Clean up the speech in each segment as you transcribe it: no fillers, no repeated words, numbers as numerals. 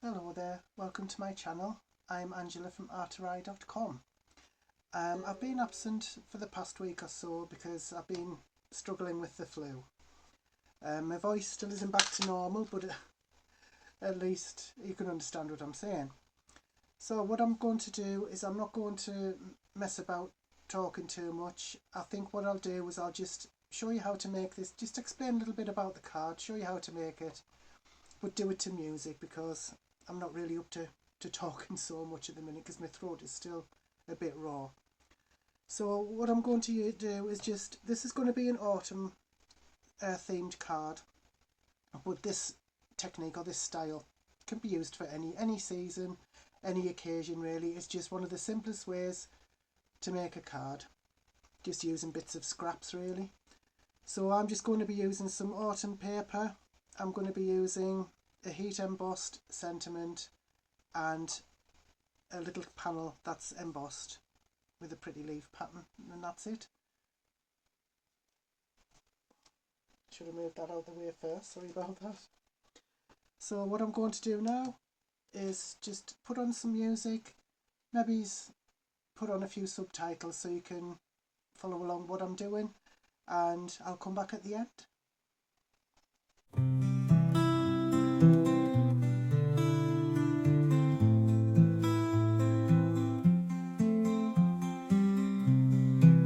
Hello there, welcome to my channel. I'm Angela from artery.com. I've been absent for the past week or so because I've been struggling with the flu. My voice still isn't back to normal, but at least you can understand what I'm saying. So what I'm going to do is I'm not going to mess about talking too much. I think what I'll do is I'll just show you how to make this, just explain a little bit about the card, show you how to make it, but do it to music because I'm not really up to talking so much at the minute because my throat is still a bit raw. So what I'm going to do is this is going to be an autumn themed card, but this technique or this style can be used for any season, any occasion really. It's just one of the simplest ways to make a card, just using bits of scraps really. So I'm just going to be using some autumn paper. I'm going to be using a heat embossed sentiment and a little panel that's embossed with a pretty leaf pattern, and that's it. Should have moved that out of the way first, sorry about that. So what I'm going to do now is just put on some music, maybe put on a few subtitles so you can follow along what I'm doing, and I'll come back at the end.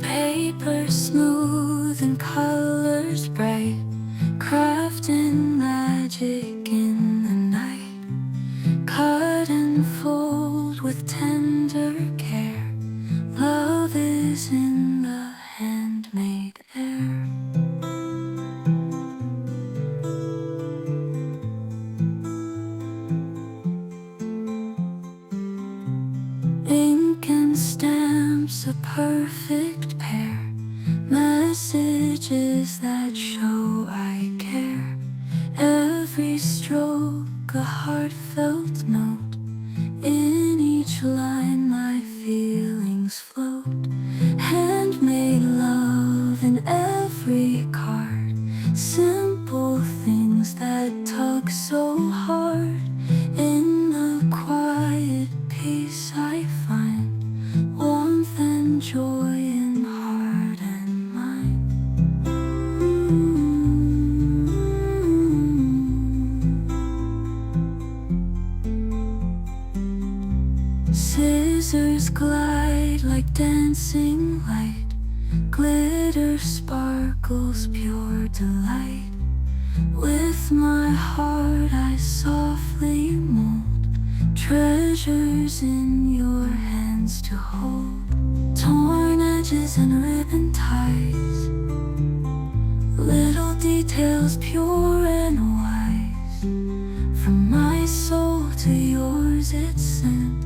Paper smooth and colors bright, crafting magic in the night. Cut and fold with tender care. Love is in the handmade air. Ink and stamps, a perfect pair. Messages that show I care. Every stroke a heartfelt note. In each line my feelings float. Handmade love in every card. Simple things that tug so hard. In the quiet peace I find warmth and joy in heart and mind. Scissors glide like dancing light. Glitter sparkles pure delight. With my heart I softly mold. Treasures in your hands to hold. Torn edges and ribbon ties. Little details pure and wise. From my soul to yours it's sent.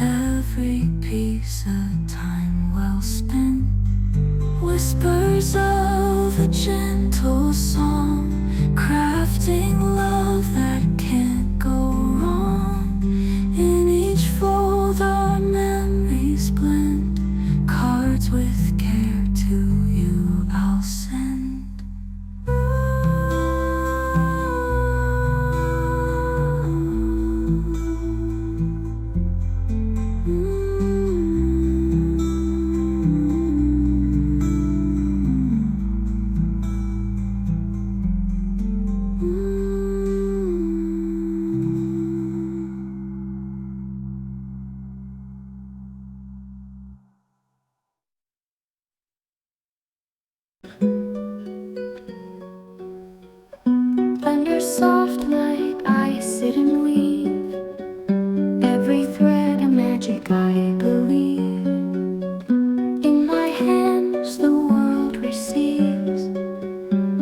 Every piece a time well spent. Whispers of a gentle song. Crafting love that can't go wrong. In each fold our memories blend. Cards with care to you I'll send. Under soft light I sit and weave. Every thread a magic I believe. In my hands the world receives.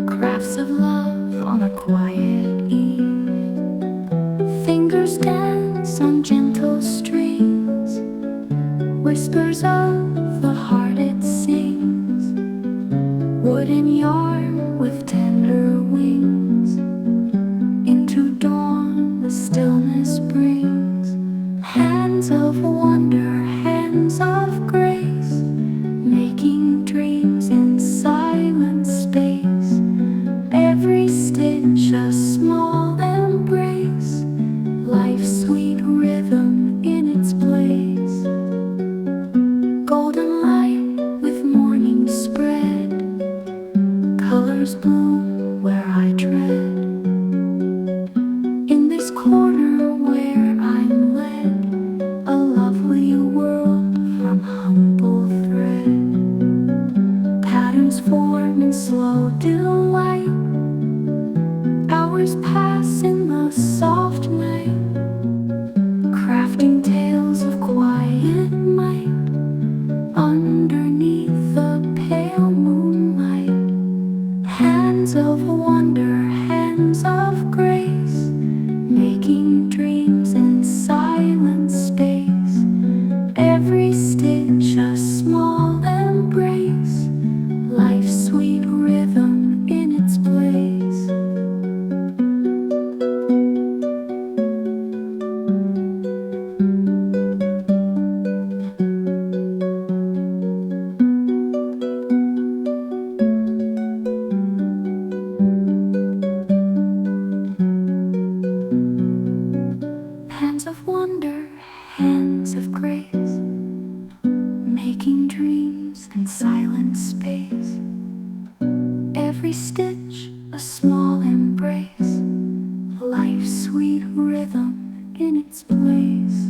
Crafts of love on a quiet eve. Fingers dance on gentle strings. Whispers of the heart it sings. Wooden yarn with tender wings. Into dawn the stillness brings. Hands of wonder, hands of grace. Making dreams in silent space. Every stitch a small embrace. Life's sweet rhythm in its place.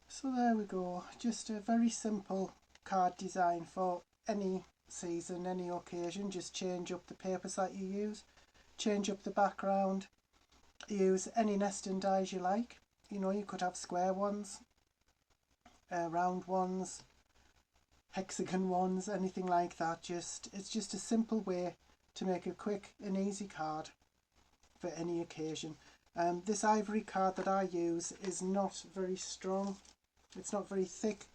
So there we go, just a very simple card design for any season, any occasion. Just change up the papers that you use, change up the background, use any nesting dies you like. You know, you could have square ones, round ones, hexagon ones, anything like that. It's just a simple way to make a quick and easy card for any occasion. This ivory card that I use is not very strong. It's not very thick,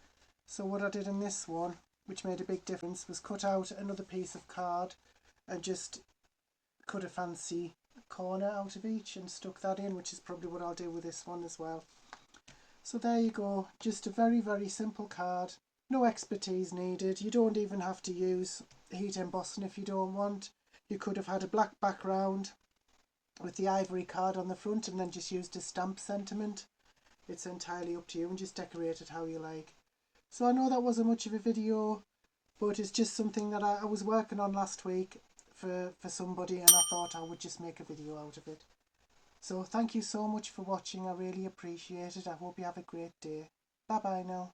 so what I did in this one, which made a big difference, was cut out another piece of card and just cut a fancy corner out of each and stuck that in, which is probably what I'll do with this one as well. So there you go, just a very, very simple card. No expertise needed. You don't even have to use heat embossing if you don't want. You could have had a black background with the ivory card on the front and then just used a stamp sentiment. It's entirely up to you, and just decorate it how you like. So I know that wasn't much of a video, but it's just something that I was working on last week for somebody, and I thought I would just make a video out of it. So thank you so much for watching. I really appreciate it. I hope you have a great day. Bye bye now.